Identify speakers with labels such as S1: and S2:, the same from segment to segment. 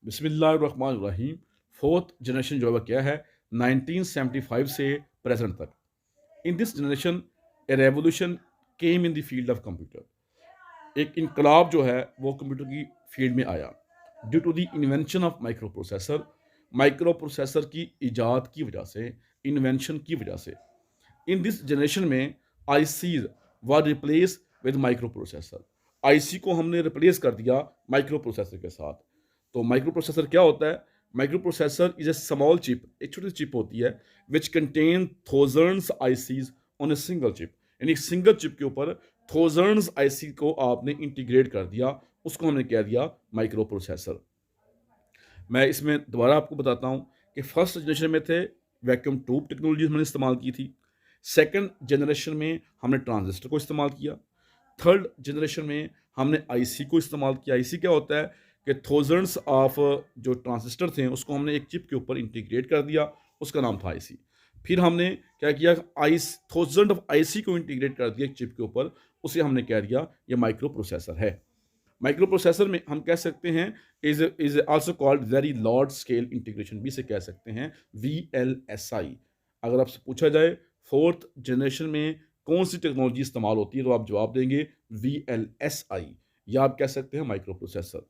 S1: बिस्मिल्लाहिर्रहमानिर्रहीम। Fourth generation जो है क्या है, 1975 से प्रेजेंट तक। इन this generation A revolution came in the field of computer. एक इनकलाब जो है वो कंप्यूटर की फील्ड में आया due to the invention of micro processor. Micro processor की इजाद की वजह से, इन्वेंशन की वजह से इन दिस जनरेशन में ICs were replaced with micro processor. IC को हमने रिप्लेस कर दिया माइक्रो प्रोसेसर के साथ। तो माइक्रो प्रोसेसर क्या होता है? Micro processor is a small chip, एक छोटी सी चिप होती है which contain thousands ICs on a single chip. यानी सिंगल चिप के ऊपर थाउजेंड्स आईसी को आपने इंटीग्रेट कर दिया, उसको हमने कह दिया माइक्रो प्रोसेसर। मैं इसमें दोबारा आपको बताता हूँ कि फर्स्ट जनरेशन में थे वैक्यूम ट्यूब टेक्नोलॉजी हमने इस्तेमाल की थी। सेकंड जनरेशन में हमने ट्रांजिस्टर को इस्तेमाल किया। थर्ड जनरेशन में हमने आईसी को इस्तेमाल किया। आईसी क्या होता है कि थाउजेंड्स ऑफ जो ट्रांजिस्टर थे उसको हमने एक चिप के ऊपर इंटीग्रेट कर दिया, उसका नाम था आईसी। फिर हमने क्या किया, आईस थाउजेंड ऑफ आईसी को इंटीग्रेट कर दिया एक चिप के ऊपर, उसे हमने कह दिया ये माइक्रो प्रोसेसर है। माइक्रो प्रोसेसर में हम कह सकते हैं is also called very large scale integration, भी इसे कह सकते हैं VLSI। अगर आपसे पूछा जाए फोर्थ जनरेशन में कौन सी टेक्नोलॉजी इस्तेमाल होती है तो आप जवाब देंगे VLSI, या आप कह सकते हैं micro processor.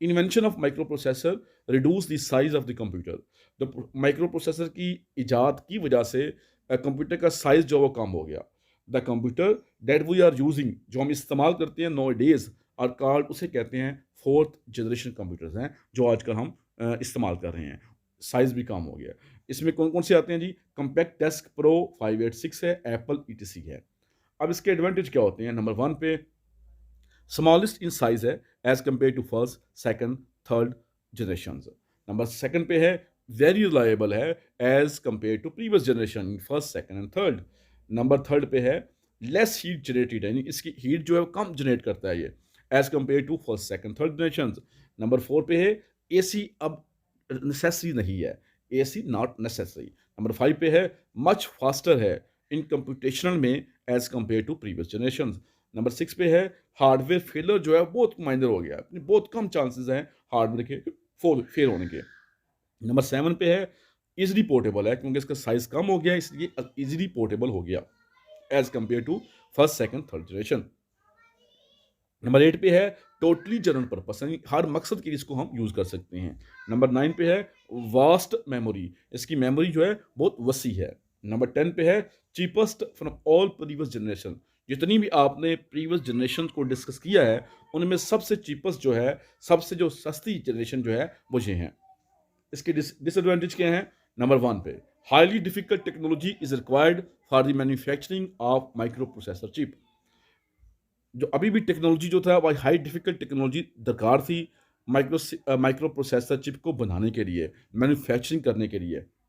S1: Invention of micro processor reduce the size of the computer. The micro processor की इजाद की वजह से कंप्यूटर का साइज जो वो कम हो गया। The computer that we are using, जो हम इस्तेमाल करते हैं नो डेज, और कॉल्ड, उसे कहते हैं फोर्थ जनरेशन कंप्यूटर्स हैं जो आजकल हम इस्तेमाल कर रहे हैं। साइज भी कम हो गया। इसमें कौन कौन से आते हैं जी? कॉम्पैक्ट डेस्क प्रो 586 है, एप्पल ETC है। अब इसके एडवांटेज क्या होते हैं? नंबर वन पे स्मॉलेस्ट इन साइज है as compare to first, second, third generation. Number second पे है वेरी रिलायबल है as compare to previous generation in first, second and third. Number third पे है लेस हीट जनरेटेड, यानी इसकी heat जो है वो कम जनरेट करता है ये as compare to first, second, third generation. Number four पे है AC अब नेसेसरी नहीं है, AC not necessary. Number five पे है मच फास्टर है इन कंप्यूटेशनल में as compare to previous generation. Number six पे है हार्डवेयर फेलर जो है बहुत माइनर हो गया, अपनी बहुत कम चांसेस हैं हार्डवेयर के फेल होने के। नंबर सेवन पे है इजीली पोर्टेबल है, क्योंकि इसका साइज कम हो गया इसलिए इजीली पोर्टेबल हो गया as compare to first, second, third generation. Number eight पे है टोटली जनरल पर्पस, यानी हर मकसद के लिए इसको हम यूज़ कर सकते हैं। नंबर नाइन पे है वास्ट मेमोरी, इसकी मेमोरी जो है बहुत वसी है। नंबर टेन पे है cheapest from all previous generation, जितनी भी आपने प्रीवियस जनरेशन को डिस्कस किया है उनमें सबसे चीपेस्ट जो है, सबसे जो सस्ती जनरेशन जो है वो ये हैं। इसके डिसएडवांटेज क्या हैं? नंबर वन पे highly difficult technology is required for the manufacturing of micro processor chip. जो अभी भी टेक्नोलॉजी जो था वह हाई डिफिकल्ट टेक्नोलॉजी दरकार थी माइक्रो प्रोसेसर चिप को बनाने के लिए, मैन्युफैक्चरिंग करने के लिए।